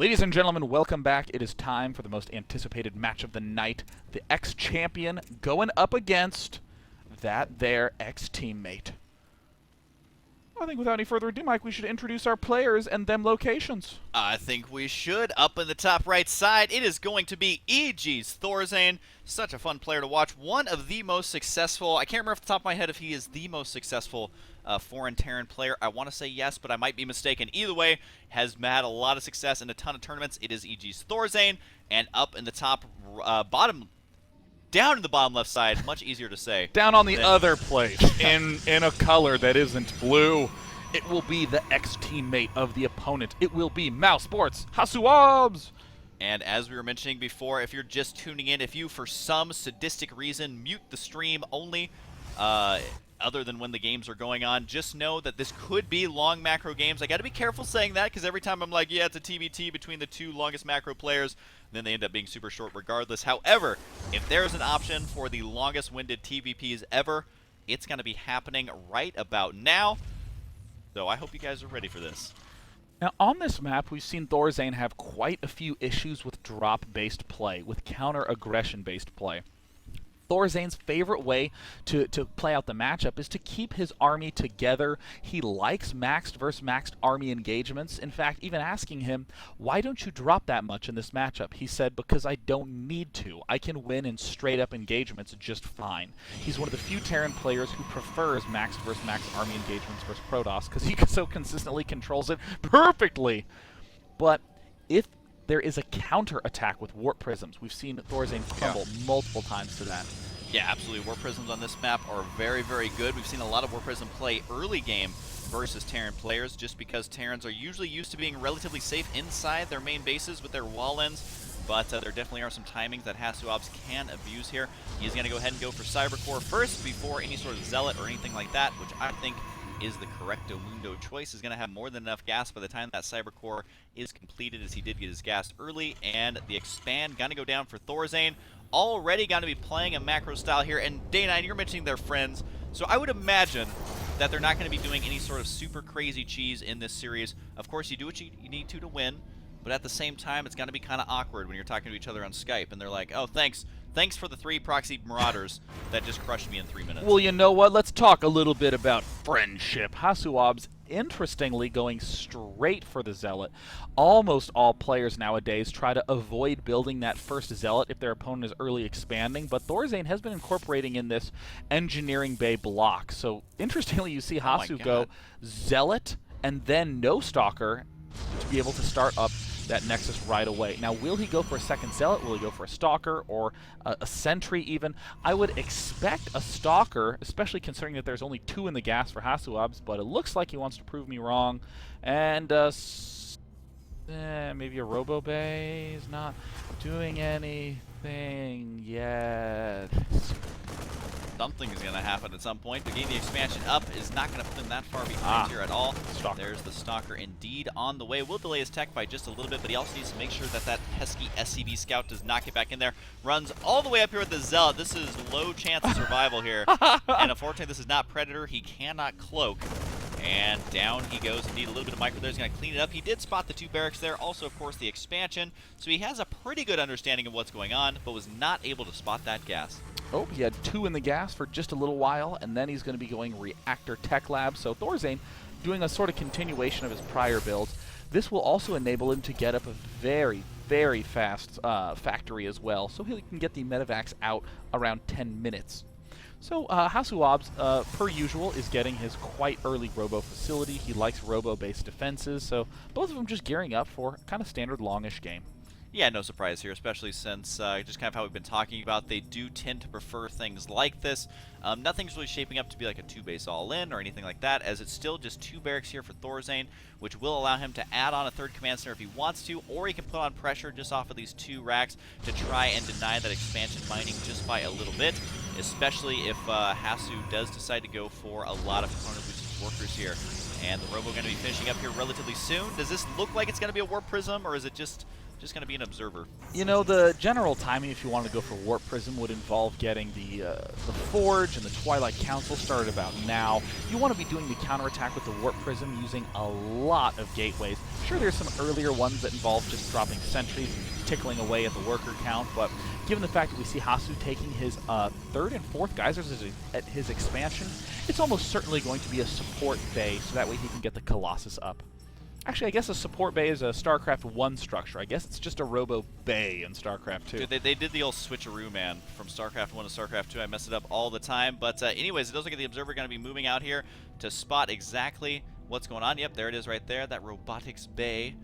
Ladies and gentlemen, welcome back. It is time for the most anticipated match of the night. The ex-champion going up against their ex-teammate. I think without any further ado, Mike, we should introduce our players and them locations. I think we should. Up in the top right side, it is going to be EG.ThorZain. Such a fun player to watch. One of the most successful, I can't remember off the top of my head if he is the most successful foreign Terran player. I want to say yes, but I might be mistaken. Either way, has had a lot of success in a ton of tournaments. It is EG.ThorZain. And up in the top down in the bottom left side, much easier to say. Down on the other place, in a color that isn't blue, it will be the ex-teammate of the opponent. It will be mouzCC.HasuObs. And as we were mentioning before, if you're just tuning in, if you for some sadistic reason mute the stream only, other than when the games are going on, just know that this could be long macro games. I got to be careful saying that because every time I'm like, yeah, it's a TBT between the two longest macro players, then they end up being super short regardless. However, if there's an option for the longest winded TVPs ever, it's going to be happening right about now. So I hope you guys are ready for this. Now, on this map, we've seen ThorZain have quite a few issues with drop-based play, with counter-aggression-based play. ThorZain's favorite way to play out the matchup is to keep his army together. He likes maxed versus maxed army engagements. In fact, even asking him, why don't you drop that much in this matchup? He said, because I don't need to. I can win in straight-up engagements just fine. He's one of the few Terran players who prefers maxed versus maxed army engagements versus Protoss because he so consistently controls it perfectly. But if there is a counter-attack with Warp Prisms. We've seen ThorZain crumble multiple times to that. Yeah, absolutely. Warp Prisms on this map are very, very good. We've seen a lot of Warp Prism play early game versus Terran players just because Terrans are usually used to being relatively safe inside their main bases with their wall ends. But there definitely are some timings that HasuObs can abuse here. He's going to go ahead and go for Cybercore first before any sort of Zealot or anything like that, which I think is the correcto mundo choice. Is going to have more than enough gas by the time that Cybercore is completed, as he did get his gas early. And the expand going to go down for ThorZain. Already going to be playing a macro style here. And Day9, you're mentioning their friends, so I would imagine that they're not going to be doing any sort of super crazy cheese in this series. Of course, you do what you need to win, but at the same time, it's going to be kind of awkward when you're talking to each other on Skype, and they're like, oh, thanks for the 3 proxy marauders that just crushed me in 3 minutes. Well, you know what? Let's talk a little bit about friendship. HasuObs, interestingly, going straight for the Zealot. Almost all players nowadays try to avoid building that first Zealot if their opponent is early expanding, but ThorZain has been incorporating in this engineering bay block. So, interestingly, you see Hasu go Zealot and then no Stalker to be able to start up that Nexus right away. Now, will he go for a second Zealot? Will he go for a Stalker or a Sentry even? I would expect a Stalker, especially considering that there's only 2 in the gas for HasuObs, but it looks like he wants to prove me wrong. And maybe a Robo Bay is not doing anything yet. Something is going to happen at some point. But getting the expansion up is not going to put them that far behind here at all. Stalker. There's the Stalker indeed on the way. Will delay his tech by just a little bit, but he also needs to make sure that that pesky SCV Scout does not get back in there. Runs all the way up here with the Zealot. This is low chance of survival here. And unfortunately, this is not Predator. He cannot cloak. And down he goes. Indeed, a little bit of micro there. He's going to clean it up. He did spot the 2 barracks there. Also, of course, the expansion. So he has a pretty good understanding of what's going on, but was not able to spot that gas. Oh, he had 2 in the gas for just a little while, and then he's going to be going Reactor Tech Lab. So ThorZain doing a sort of continuation of his prior builds. This will also enable him to get up a very, very fast factory as well, so he can get the Medivacs out around 10 minutes. So HasuObs, per usual, is getting his quite early Robo facility. He likes Robo-based defenses, so both of them just gearing up for kind of standard longish game. Yeah, no surprise here, especially since just kind of how we've been talking about, they do tend to prefer things like this. Nothing's really shaping up to be like a 2-base all-in or anything like that, as it's still just 2 barracks here for ThorZain, which will allow him to add on a 3rd command center if he wants to, or he can put on pressure just off of these 2 racks to try and deny that expansion mining just by a little bit, especially if Hasu does decide to go for a lot of component boosted workers here. And the Robo going to be finishing up here relatively soon. Does this look like it's going to be a Warp Prism, or is it just going to be an observer? You know, the general timing, if you wanted to go for Warp Prism, would involve getting the Forge and the Twilight Council started about now. You want to be doing the counterattack with the Warp Prism using a lot of gateways. Sure, there's some earlier ones that involve just dropping sentries, tickling away at the worker count, but given the fact that we see Hasu taking his third and fourth geysers at his expansion, it's almost certainly going to be a support bay, so that way he can get the Colossus up. Actually, I guess a support bay is a StarCraft 1 structure. I guess it's just a Robo Bay in StarCraft 2. Dude, they did the old switcheroo, man, from StarCraft 1 to StarCraft 2. I mess it up all the time. But anyways, it does look like the Observer going to be moving out here to spot exactly what's going on. Yep, there it is right there, that Robotics Bay.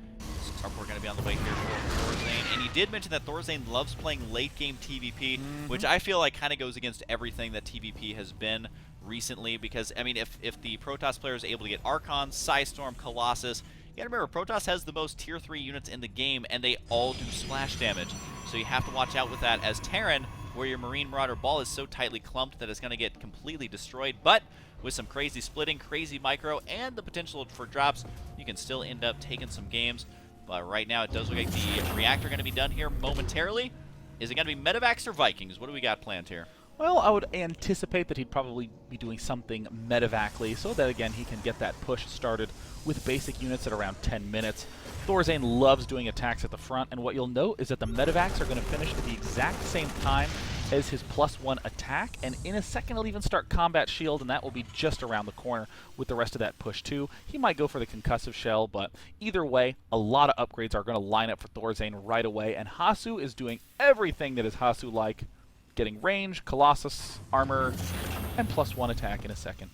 Starport going to be on the way here for ThorZain. And he did mention that ThorZain loves playing late-game TVP, which I feel like kind of goes against everything that TVP has been recently. Because, I mean, if the Protoss player is able to get Archon, Psystorm, Colossus, you gotta remember, Protoss has the most tier 3 units in the game, and they all do splash damage. So you have to watch out with that as Terran, where your Marine Marauder ball is so tightly clumped that it's gonna get completely destroyed. But with some crazy splitting, crazy micro, and the potential for drops, you can still end up taking some games. But right now, it does look like the reactor gonna be done here momentarily. Is it gonna be Medivacs or Vikings? What do we got planned here? Well, I would anticipate that he'd probably be doing something medevacly, so that again he can get that push started with basic units at around 10 minutes. ThorZain loves doing attacks at the front, and what you'll note is that the medevacs are going to finish at the exact same time as his +1 attack, and in a second he'll even start combat shield, and that will be just around the corner with the rest of that push too. He might go for the concussive shell, but either way, a lot of upgrades are going to line up for ThorZain right away, and Hasu is doing everything that is Hasu-like, getting range, Colossus, armor, and +1 attack in a second.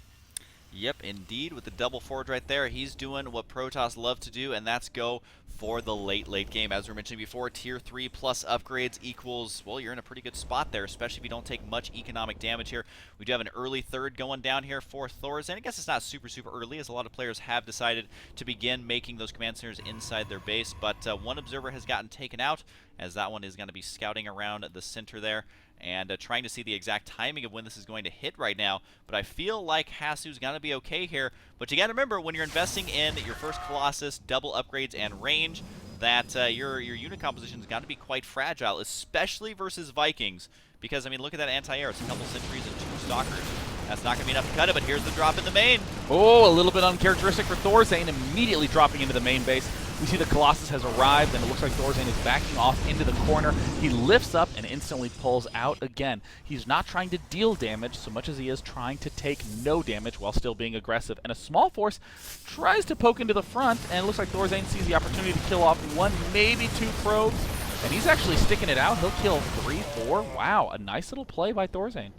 Yep, indeed, with the double forge right there, he's doing what Protoss love to do, and that's go for the late game. As we were mentioning before, tier 3 plus upgrades equals, well, you're in a pretty good spot there, especially if you don't take much economic damage here. We do have an early third going down here for ThorZain. I guess it's not super early, as a lot of players have decided to begin making those command centers inside their base, but one observer has gotten taken out, as that one is going to be scouting around the center there, and trying to see the exact timing of when this is going to hit right now. But I feel like Hasu's going to be okay here. But you got to remember, when you're investing in your first Colossus, double upgrades, and range, that your unit composition has got to be quite fragile, especially versus Vikings. Because, I mean, look at that anti-air. It's a couple sentries and 2 stalkers. That's not going to be enough to cut it, but here's the drop in the main. Oh, a little bit uncharacteristic for ThorZain, immediately dropping into the main base. We see the Colossus has arrived, and it looks like ThorZain is backing off into the corner. He lifts up and instantly pulls out again. He's not trying to deal damage so much as he is trying to take no damage while still being aggressive. And a small force tries to poke into the front, and it looks like ThorZain sees the opportunity to kill off 1, maybe 2 probes. And he's actually sticking it out. He'll kill 3, 4. Wow, a nice little play by ThorZain.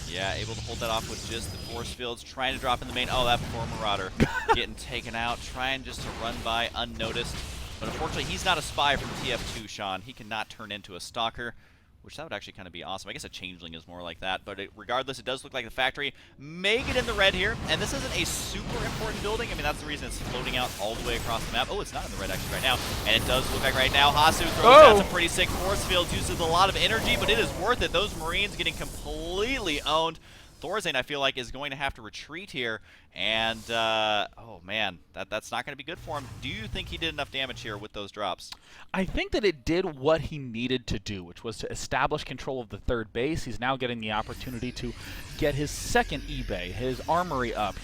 Yeah, able to hold that off with just the force fields, trying to drop in the main. Oh, that poor Marauder getting taken out, trying just to run by unnoticed. But unfortunately, he's not a spy from TF2, Sean. He cannot turn into a stalker, which that would actually kind of be awesome. I guess a changeling is more like that. But regardless, it does look like the factory may get in the red here. And this isn't a super important building. I mean, that's the reason it's floating out all the way across the map. Oh, it's not in the red actually right now. And it does look like right now Hasu throws out some pretty sick force fields, uses a lot of energy, but it is worth it. Those Marines getting completely owned. ThorZain, I feel like, is going to have to retreat here, and oh man, that's not going to be good for him. Do you think he did enough damage here with those drops? I think that it did what he needed to do, which was to establish control of the third base. He's now getting the opportunity to get his second E-Bay, his armory up.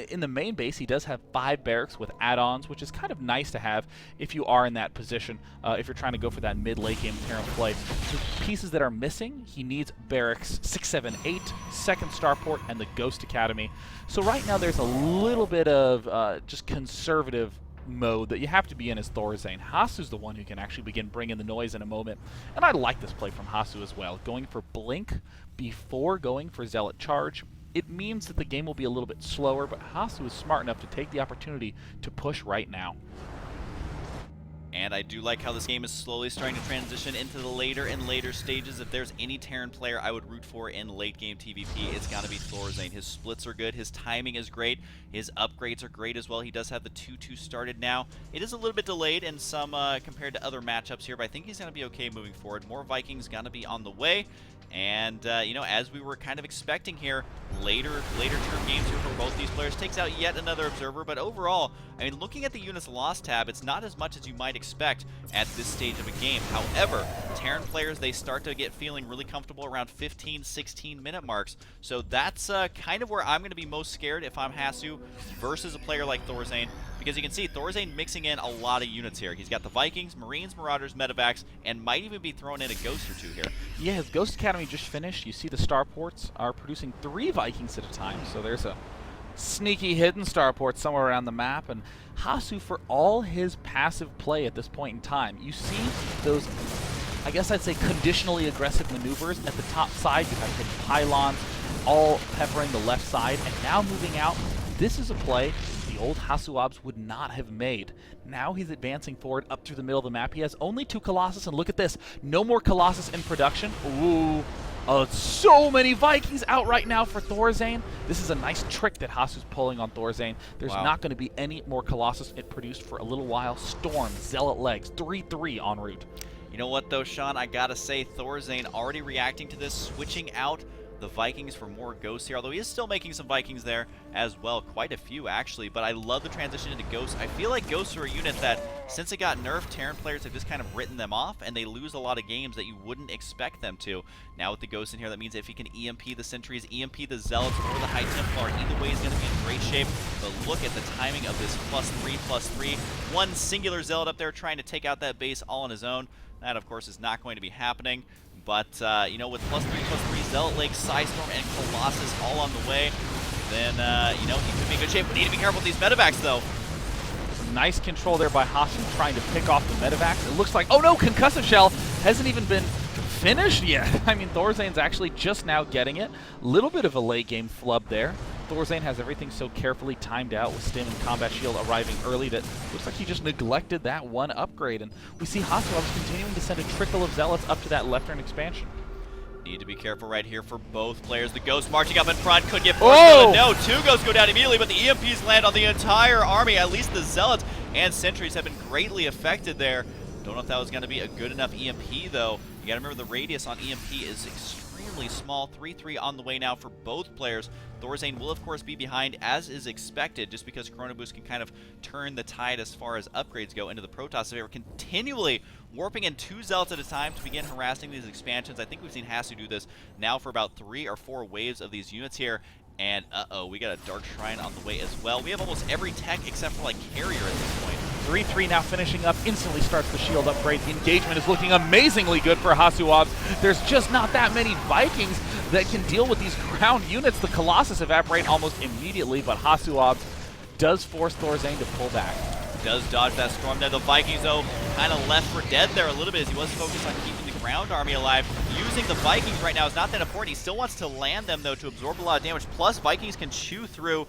In the main base, he does have 5 barracks with add-ons, which is kind of nice to have if you are in that position, if you're trying to go for that mid-late game Terran play. The pieces that are missing, he needs barracks 6, 7, 8, second starport, and the Ghost Academy. So right now there's a little bit of just conservative mode that you have to be in as ThorZain. Hasu's the one who can actually begin bringing the noise in a moment, and I like this play from Hasu as well. Going for Blink before going for Zealot Charge. It means that the game will be a little bit slower, but Hasu is smart enough to take the opportunity to push right now. And I do like how this game is slowly starting to transition into the later and later stages. If there's any Terran player I would root for in late game TVP, it's got to be ThorZain. His splits are good, his timing is great, his upgrades are great as well. He does have the 2-2 started now. It is a little bit delayed in some compared to other matchups here, but I think he's going to be okay moving forward. More Vikings going to be on the way. And, you know, as we were kind of expecting here, later term games here for both these players takes out yet another observer. But overall, I mean, looking at the units lost tab, it's not as much as you might expect expect at this stage of a game. However, Terran players, they start to get feeling really comfortable around 15, 16-minute marks. So that's kind of where I'm going to be most scared if I'm Hasu versus a player like ThorZain, because you can see ThorZain mixing in a lot of units here. He's got the Vikings, Marines, Marauders, Medevacs, and might even be throwing in a Ghost or two here. Yeah, his Ghost Academy just finished. You see the starports are producing 3 Vikings at a time, so there's a sneaky hidden starport somewhere around the map. And Hasu, for all his passive play at this point in time, you see those, I guess I'd say, conditionally aggressive maneuvers at the top side. You have hidden pylons all peppering the left side, and now moving out. This is a play the old HasuObs would not have made. Now he's advancing forward up through the middle of the map. He has only 2 Colossus, and look at this. No more Colossus in production. Ooh. So many Vikings out right now for ThorZain. This is a nice trick that Hasu's pulling on ThorZain. There's not going to be any more Colossus produced for a little while. Storm, Zealot Legs, 3-3 en route. You know what though, Sean? I gotta say, ThorZain already reacting to this, switching out the Vikings for more Ghosts here, although he is still making some Vikings there as well, quite a few actually, but I love the transition into Ghosts. I feel like Ghosts are a unit that, since it got nerfed, Terran players have just kind of written them off, and they lose a lot of games that you wouldn't expect them to. Now with the Ghosts in here, that means if he can EMP the Sentries, EMP the Zealots, or the High Templar, either way is going to be in great shape. But look at the timing of this +3/+3. One singular Zealot up there trying to take out that base all on his own. That, of course, is not going to be happening. But, you know, with +3/+3, Zealot Lake, Psystorm, and Colossus all on the way, then, you know, he could be in good shape. We need to be careful with these Medevacs, though. Nice control there by Hasu trying to pick off the Medevacs. It looks like, oh no, Concussive Shell hasn't even been finished yet. I mean, ThorZain's actually just now getting it. Little bit of a late game flub there. ThorZain has everything so carefully timed out with Stim and Combat Shield arriving early that looks like he just neglected that one upgrade. And we see HasuObs continuing to send a trickle of Zealots up to that left turn expansion. Need to be careful right here for both players. The Ghost marching up in front could get forced. No, 2 Ghosts go down immediately, but the EMPs land on the entire army. At least the Zealots and Sentries have been greatly affected there. Don't know if that was going to be a good enough EMP, though. You got to remember the radius on EMP is extremely small. 3-3 on the way now for both players. ThorZain will, of course, be behind, as is expected, just because Chrono Boost can kind of turn the tide as far as upgrades go into the Protoss. So they were continually warping in 2 Zealots at a time to begin harassing these expansions. I think we've seen Hasu do this now for about 3 or 4 waves of these units here. And, uh-oh, we got a Dark Shrine on the way as well. We have almost every tech except for, like, Carrier at this point. 3-3 now finishing up, instantly starts the shield upgrade. The engagement is looking amazingly good for HasuObs. There's just not that many Vikings that can deal with these ground units. The Colossus evaporate almost immediately, but HasuObs does force ThorZain to pull back. Does dodge that storm there. The Vikings, though, kind of left for dead there a little bit as he was focused on keeping the ground army alive. Using the Vikings right now is not that important. He still wants to land them, though, to absorb a lot of damage. Plus, Vikings can chew through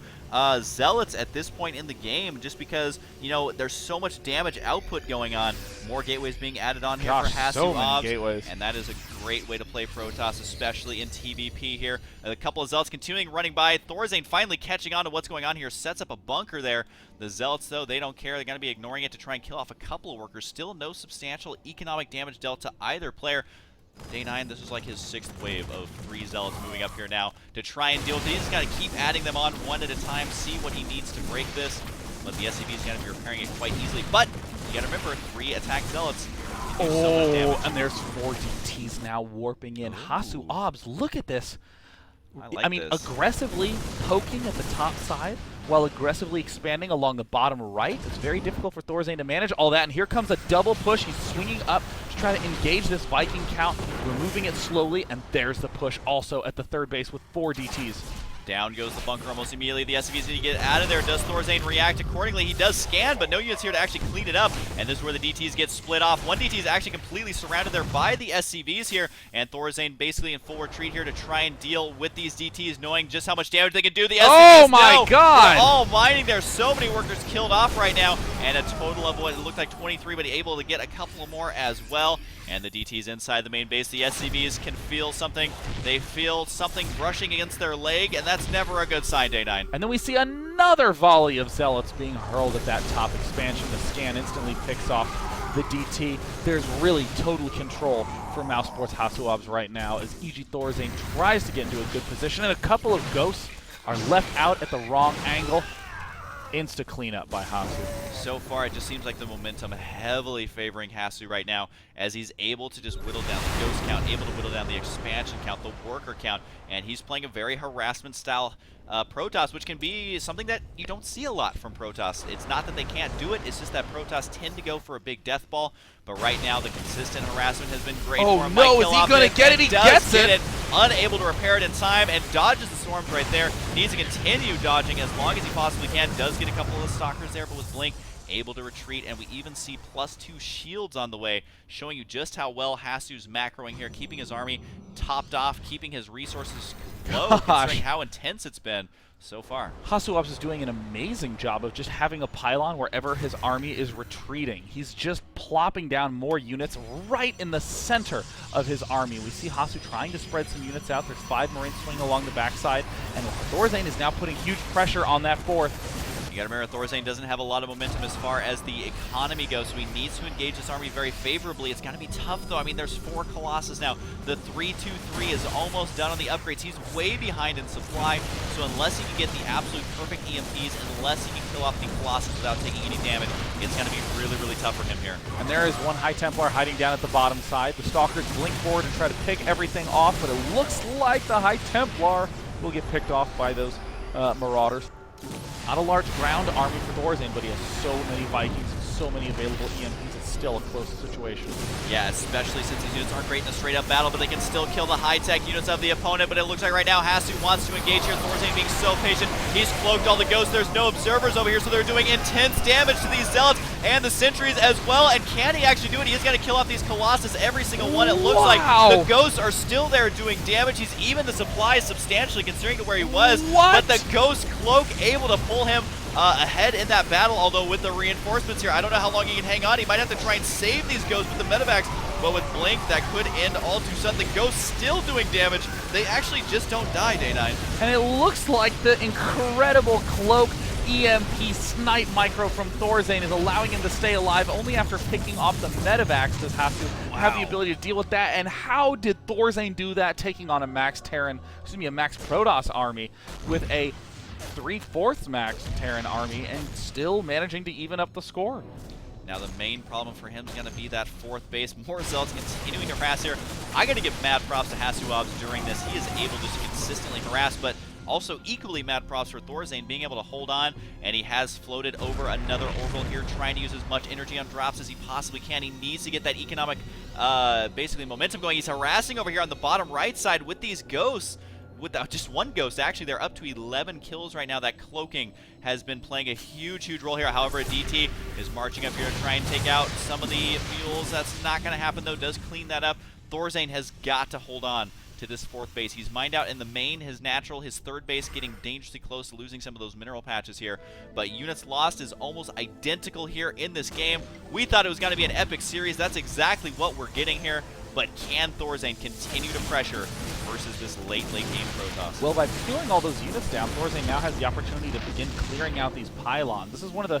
Zealots at this point in the game just because, you know, there's so much damage output going on. More gateways being added on here for HasuObs. So many gateways. And that is a great way to play Protoss, especially in TVP here. A couple of Zealots continuing running by. ThorZain finally catching on to what's going on here. Sets up a bunker there. The Zealots, though, they don't care. They're going to be ignoring it to try and kill off a couple of workers. Still no substantial economic damage dealt to either player. Day 9, this is like his 6th wave of 3 Zealots moving up here now to try and deal with it. He's got to keep adding them on one at a time, see what he needs to break this. But the SCV is going to be repairing it quite easily. But you got to remember, 3 attack Zealots. Oh, and there's 4 DTs now warping in. HasuObs, look at this. I mean, aggressively poking at the top side while aggressively expanding along the bottom right. It's very difficult for ThorZain to manage all that. And here comes a double push. He's swinging up to try to engage this Viking count, removing it slowly. And there's the push also at the third base with 4 DTs. Down goes the bunker almost immediately. The SCVs need to get out of there. Does ThorZain react accordingly? He does scan, but no units here to actually clean it up. And this is where the DTs get split off. One DT is actually completely surrounded there by the SCVs here. And ThorZain basically in full retreat here to try and deal with these DTs, knowing just how much damage they can do. The SCVs, oh my God! They're all mining. There's so many workers killed off right now. And a total of what it looked like 23, but able to get a couple more as well. And the DTs inside the main base. The SCVs can feel something. They feel something brushing against their leg, and that's never a good sign, Day 9. And then we see another volley of Zealots being hurled at that top expansion. The scan instantly picks off the DT. There's really total control for mousesports HasuObs right now as EG.ThorZain tries to get into a good position, and a couple of Ghosts are left out at the wrong angle. Insta cleanup by Hasu. so far, it just seems like the momentum heavily favoring Hasu right now, as he's able to just whittle down the ghost count, able to whittle down the expansion count, the worker count, and he's playing a very harassment-style Protoss, which can be something that you don't see a lot from Protoss. It's not that they can't do it, it's just that Protoss tend to go for a big death ball, but right now the consistent harassment has been great for him. Oh no, is he going to get it? He gets it! Unable to repair it in time, and dodges the swarms right there. Needs to continue dodging as long as he possibly can. Does get a couple of the stalkers there, but with Blink, able to retreat, and we even see +2 shields on the way, showing you just how well Hasu's macroing here, keeping his army topped off, keeping his resources low, considering how intense it's been so far. HasuObs is doing an amazing job of just having a pylon wherever his army is retreating. He's just plopping down more units right in the center of his army. We see Hasu trying to spread some units out. There's 5 Marines swinging along the backside, and ThorZain is now putting huge pressure on that 4th. You gotta remember, ThorZain doesn't have a lot of momentum as far as the economy goes, so he needs to engage this army very favorably. It's gotta be tough, though. I mean, there's 4 Colossus now. The 3-2-3 is almost done on the upgrades. He's way behind in supply, so unless he can get the absolute perfect EMPs, unless he can kill off the Colossus without taking any damage, it's gonna be really, really tough for him here. And there is one High Templar hiding down at the bottom side. The Stalkers blink forward and try to pick everything off, but it looks like the High Templar will get picked off by those Marauders. Not a large ground army for ThorZain, but he has so many Vikings, so many available EMPs. It's still a close situation. Yeah, especially since these units aren't great in a straight-up battle, but they can still kill the high-tech units of the opponent. But it looks like right now Hasu wants to engage here. ThorZain being so patient. He's cloaked all the ghosts. There's no observers over here, so they're doing intense damage to these zealots and the sentries as well. And can he actually do it? He's got to kill off these Colossus, every single one. It looks like the ghosts are still there doing damage. He's even the supplies substantially considering where he was. But the ghost cloak able to pull him ahead in that battle, although with the reinforcements here, I don't know how long he can hang on. He might have to try and save these ghosts with the medevacs, but with Blink, that could end all too sudden. The ghosts still doing damage. They actually just don't die, Day9. And it looks like the incredible cloak EMP snipe micro from ThorZain is allowing him to stay alive. Only after picking off the medevacs does have the ability to deal with that. And how did ThorZain do that, taking on a max Protoss army with a 3/4 max Terran army and still managing to even up the score? Now the main problem for him is going to be that 4th base. More zealots continuing to harass here. I got to give mad props to HasuObs during this. He is able to just consistently harass, but also equally mad props for ThorZain being able to hold on, and he has floated over another orbital here, trying to use as much energy on drops as he possibly can. He needs to get that economic basically momentum going. He's harassing over here on the bottom right side with these ghosts. With just one ghost, actually, they're up to 11 kills right now. That cloaking has been playing a huge, huge role here. However, a DT is marching up here to try and take out some of the mules. That's not going to happen, though. Does clean that up. ThorZain has got to hold on to this 4th base. He's mined out in the main, his natural, his 3rd base getting dangerously close to losing some of those mineral patches here. But units lost is almost identical here in this game. We thought it was going to be an epic series. That's exactly what we're getting here. But can ThorZain continue to pressure versus this late game Protoss? Well, by peeling all those units down, ThorZain now has the opportunity to begin clearing out these pylons. This is one of the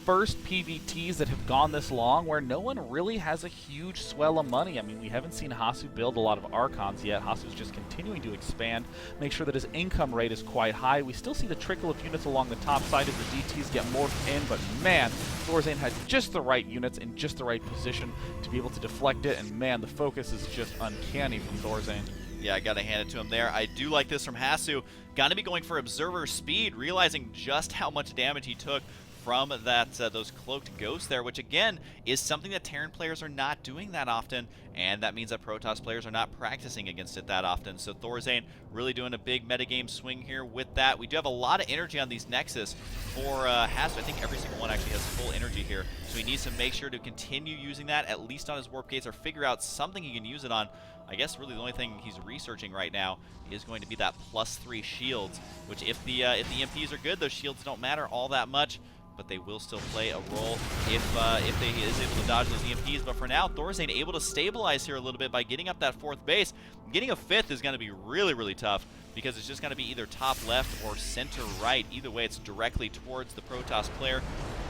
first PVTs that have gone this long where no one really has a huge swell of money. I mean, we haven't seen Hasu build a lot of Archons yet. Hasu's just continuing to expand, make sure that his income rate is quite high. We still see the trickle of units along the top side as the DTs get morphed in, but man, ThorZain had just the right units in just the right position to be able to deflect it, and man, the focus is just uncanny from ThorZain. Yeah, I gotta hand it to him there. I do like this from Hasu. Gotta be going for observer speed, realizing just how much damage he took from that those cloaked ghosts there, which again is something that Terran players are not doing that often, and that means that Protoss players are not practicing against it that often. So ThorZain really doing a big metagame swing here with that. We do have a lot of energy on these Nexus for Hasu. I think every single one actually has full energy here, so he needs to make sure to continue using that, at least on his warp gates, or figure out something he can use it on. I guess really the only thing he's researching right now is going to be that +3 shields, which if the EMPs are good, those shields don't matter all that much, but they will still play a role if they is able to dodge those EMPs. But for now, ThorZain able to stabilize here a little bit by getting up that 4th base. Getting a 5th is going to be really, really tough, because it's just going to be either top left or center right. Either way, it's directly towards the Protoss player.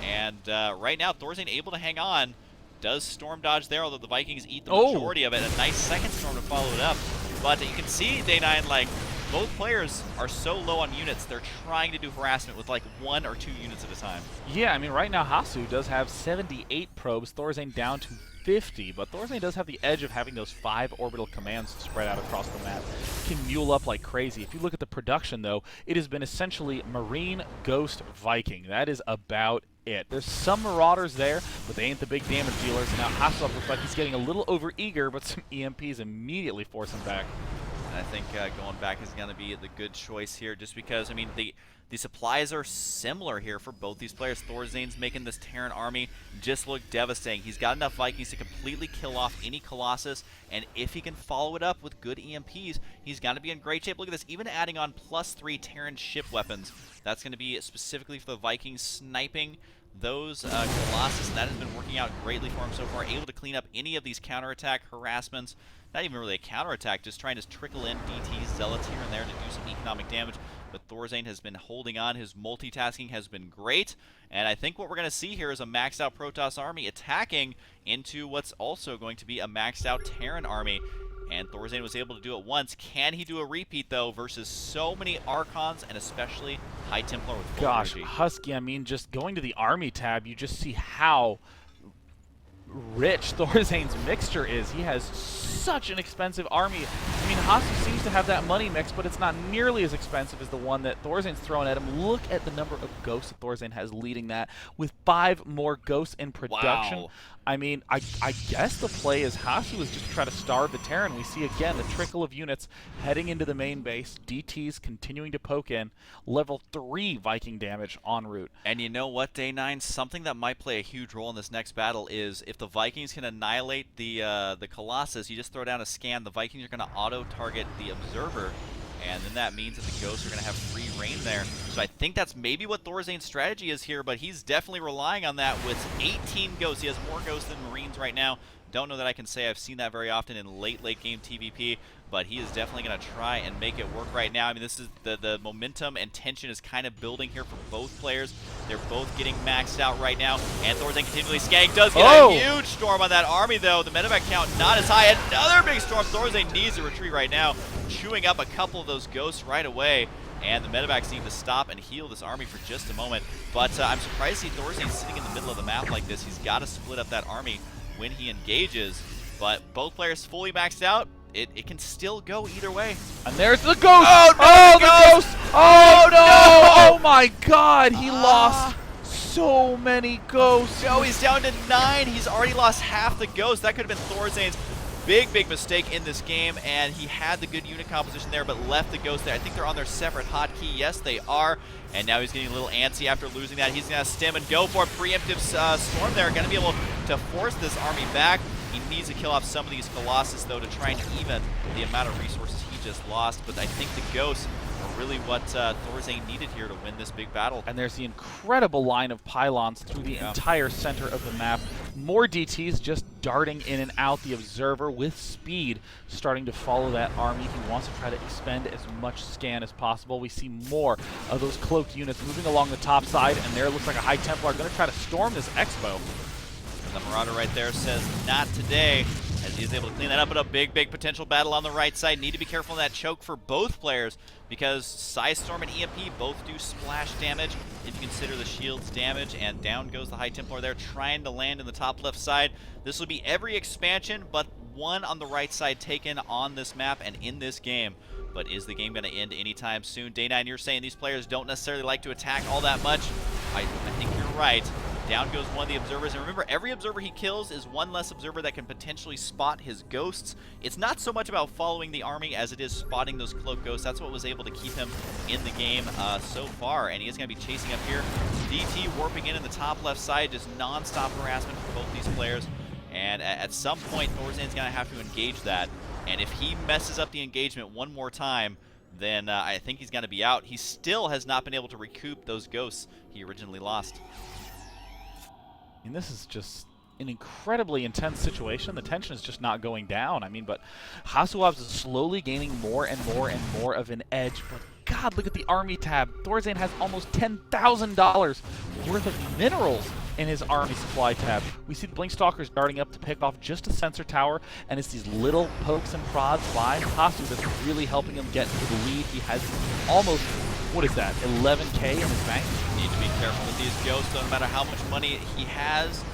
And right now, ThorZain able to hang on. Does storm dodge there, although the Vikings eat the majority of it. A nice second storm to follow it up. But you can see Day9, like, both players are so low on units, they're trying to do harassment with like 1 or 2 units at a time. Yeah, I mean, right now Hasu does have 78 probes, ThorZain down to 50, but ThorZain does have the edge of having those 5 orbital commands spread out across the map. Can mule up like crazy. If you look at the production, though, it has been essentially Marine, Ghost, Viking. That is about it. There's some Marauders there, but they ain't the big damage dealers. And now Hasselhoff looks like he's getting a little over-eager, but some EMPs immediately force him back. And I think going back is going to be the good choice here, just because, I mean, the supplies are similar here for both these players. ThorZain's making this Terran army just look devastating. He's got enough Vikings to completely kill off any Colossus, and if he can follow it up with good EMPs, he's got to be in great shape. Look at this, even adding on +3 Terran ship weapons. That's going to be specifically for the Vikings sniping those Colossus, and that has been working out greatly for him so far, able to clean up any of these counterattack harassments. Not even really a counterattack, just trying to trickle in DTs, Zealots here and there to do some economic damage. But ThorZain has been holding on. His multitasking has been great. And I think what we're going to see here is a maxed out Protoss army attacking into what's also going to be a maxed out Terran army. And ThorZain was able to do it once. Can he do a repeat, though, versus so many Archons and especially High Templar with full Gosh, energy? Husky, I mean, just going to the army tab, you just see how rich ThorZain's mixture is. He has such an expensive army. I mean, Hasu seems to have that money mix, but it's not nearly as expensive as the one that ThorZain's throwing at him. Look at the number of ghosts that ThorZain has leading that, with 5 more ghosts in production. Wow. I mean, I guess the play is Hasu is just to try to starve the Terran. We see again the trickle of units heading into the main base. DTs continuing to poke in. Level 3 Viking damage en route. And you know what, Day 9? Something that might play a huge role in this next battle is if the Vikings can annihilate the Colossus, you just throw down a scan, the Vikings are going to auto-target the Observer, and then that means that the Ghosts are going to have free reign there. So I think that's maybe what ThorZain's strategy is here, but he's definitely relying on that with 18 Ghosts. He has more Ghosts than Marines right now. Don't know that I can say I've seen that very often in late game TVP, but he is definitely going to try and make it work right now. I mean, this is the momentum and tension is kind of building here for both players. They're both getting maxed out right now, and ThorZain continually scanning. Does get a huge storm on that army, though. The medevac count not as high. Another big storm. ThorZain needs to retreat right now, chewing up a couple of those Ghosts right away. And the medevacs need to stop and heal this army for just a moment. But I'm surprised to see ThorZain sitting in the middle of the map like this. He's got to split up that army when he engages. But both players fully maxed out. It can still go either way. And there's the ghost! Oh, no, oh the the ghost! Oh, no! no! Oh my god, he lost so many ghosts. No, he's down to 9. He's already lost half the ghosts. That could have been ThorZain's big mistake in this game, and he had the good unit composition there, but left the ghost there. I think they're on their separate hotkey. Yes, they are. And now he's getting a little antsy after losing that. He's going to stem and go for a preemptive storm there. Going to be able to force this army back. He needs to kill off some of these Colossus, though, to try and even the amount of resources he just lost. But I think the ghosts are really what ThorZain needed here to win this big battle. And there's the incredible line of pylons through the entire center of the map. More DTs just darting in and out. The Observer with speed starting to follow that army. He wants to try to expend as much scan as possible. We see more of those cloaked units moving along the top side, and there looks like a High Templar going to try to storm this expo. The Marauder right there says, not today, as he's able to clean that up. But a big potential battle on the right side. Need to be careful in that choke for both players, because Psystorm and EMP both do splash damage if you consider the shield's damage. And down goes the High Templar there, trying to land in the top left side. This will be every expansion, but one on the right side taken on this map and in this game. But is the game going to end anytime soon? Day 9, you're saying these players don't necessarily like to attack all that much. I think you're right. Down goes one of the Observers, and remember, every Observer he kills is one less Observer that can potentially spot his Ghosts. It's not so much about following the army as it is spotting those Cloak Ghosts. That's what was able to keep him in the game so far, and he is going to be chasing up here. DT warping in the top left side, just non-stop harassment for both these players, and at some point, ThorZain's going to have to engage that, and if he messes up the engagement one more time, then I think he's going to be out. He still has not been able to recoup those Ghosts he originally lost. I mean, this is just an incredibly intense situation. The tension is just not going down. I mean, but HasuObs is slowly gaining more and more of an edge. But God, look at the army tab. ThorZain has almost $10,000 worth of minerals in his army supply tab. We see the Blink Stalkers darting up to pick off just a sensor tower, and it's these little pokes and prods by Hasu that's really helping him get to the lead. He has almost, what is that, 11k in his bank? Need to be careful with these ghosts, no matter how much money he has.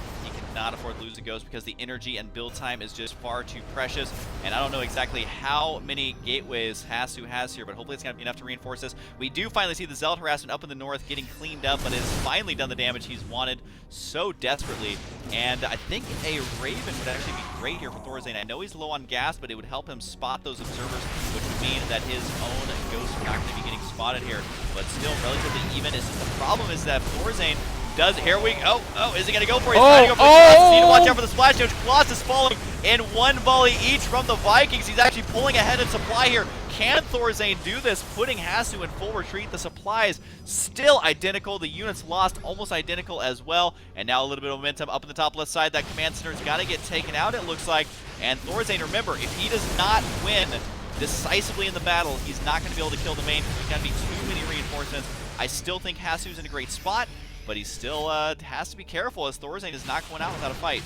Not afford to lose a ghost because the energy and build time is just far too precious, and I don't know exactly how many gateways Hasu has here, but hopefully it's going to be enough to reinforce this. We do finally see the Zealot harassment up in the north getting cleaned up, but it has finally done the damage he's wanted so desperately, and I think a Raven would actually be great here for ThorZain. I know he's low on gas, but it would help him spot those observers, which would mean that his own ghost would not going to be getting spotted here, but still relatively even. The problem is that ThorZain does, here we go. Oh, is he going to go for it? He's trying to go for the Colossus. Need to watch out for the splash damage. Colossus falling in one volley each from the Vikings. He's actually pulling ahead in supply here. Can ThorZain do this? Putting Hasu in full retreat. The supplies still identical. The units lost almost identical as well. And now a little bit of momentum up in the top left side. That command center's got to get taken out, it looks like. And ThorZain, remember, if he does not win decisively in the battle, he's not going to be able to kill the main. There's going to be too many reinforcements. I still think Hasu's in a great spot, but he still has to be careful as ThorZain is not going out without a fight.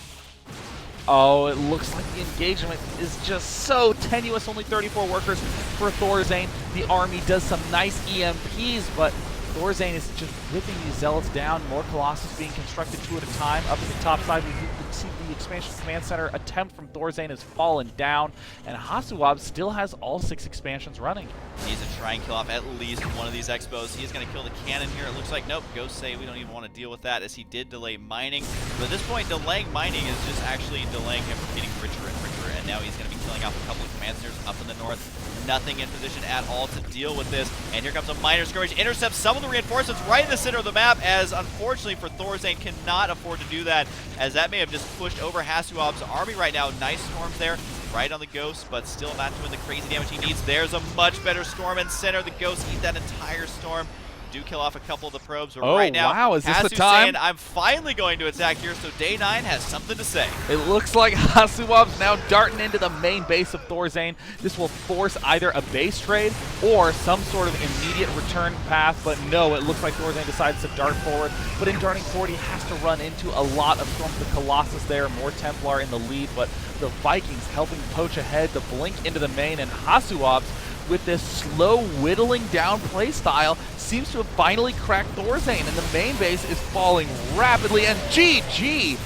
Oh, it looks like the engagement is just so tenuous. Only 34 workers for ThorZain. The army does some nice EMPs, but ThorZain is just ripping these Zealots down. More Colossus being constructed 2 at a time. Up at the top side, we can see the expansion command center attempt from ThorZain has fallen down, and HasuObs still has all 6 expansions running. He needs to try and kill off at least one of these Expos. He's going to kill the cannon here. It looks like, nope, Ghosts say we don't even want to deal with that, as he did delay mining. But at this point, delaying mining is just actually delaying him from getting richer and richer, and now he's going to be killing off a couple of command centers up in the north. Nothing in position at all to deal with this. And here comes a minor skirmish. Intercepts some of the reinforcements right in the center of the map, as unfortunately for ThorZain cannot afford to do that, as that may have just pushed over HasuObs' army right now. Nice storms there, right on the Ghost, but still not doing the crazy damage he needs. There's a much better storm in center. The Ghosts eat that entire storm. Do kill off a couple of the probes, but right now, wow, is this Hasu the time? saying, I'm finally going to attack here, so Day 9 has something to say. It looks like HasuObs now darting into the main base of ThorZain. This will force either a base trade or some sort of immediate return path, but no, it looks like ThorZain decides to dart forward, but in darting forward, he has to run into a lot of storms. The Colossus there, more Templar in the lead, but the Vikings helping poach ahead, the blink into the main, and HasuObs, with this slow whittling down play style, seems to have finally cracked ThorZain, and the main base is falling rapidly, and GG!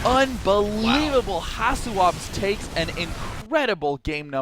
Unbelievable! Wow. HasuObs takes an incredible game number.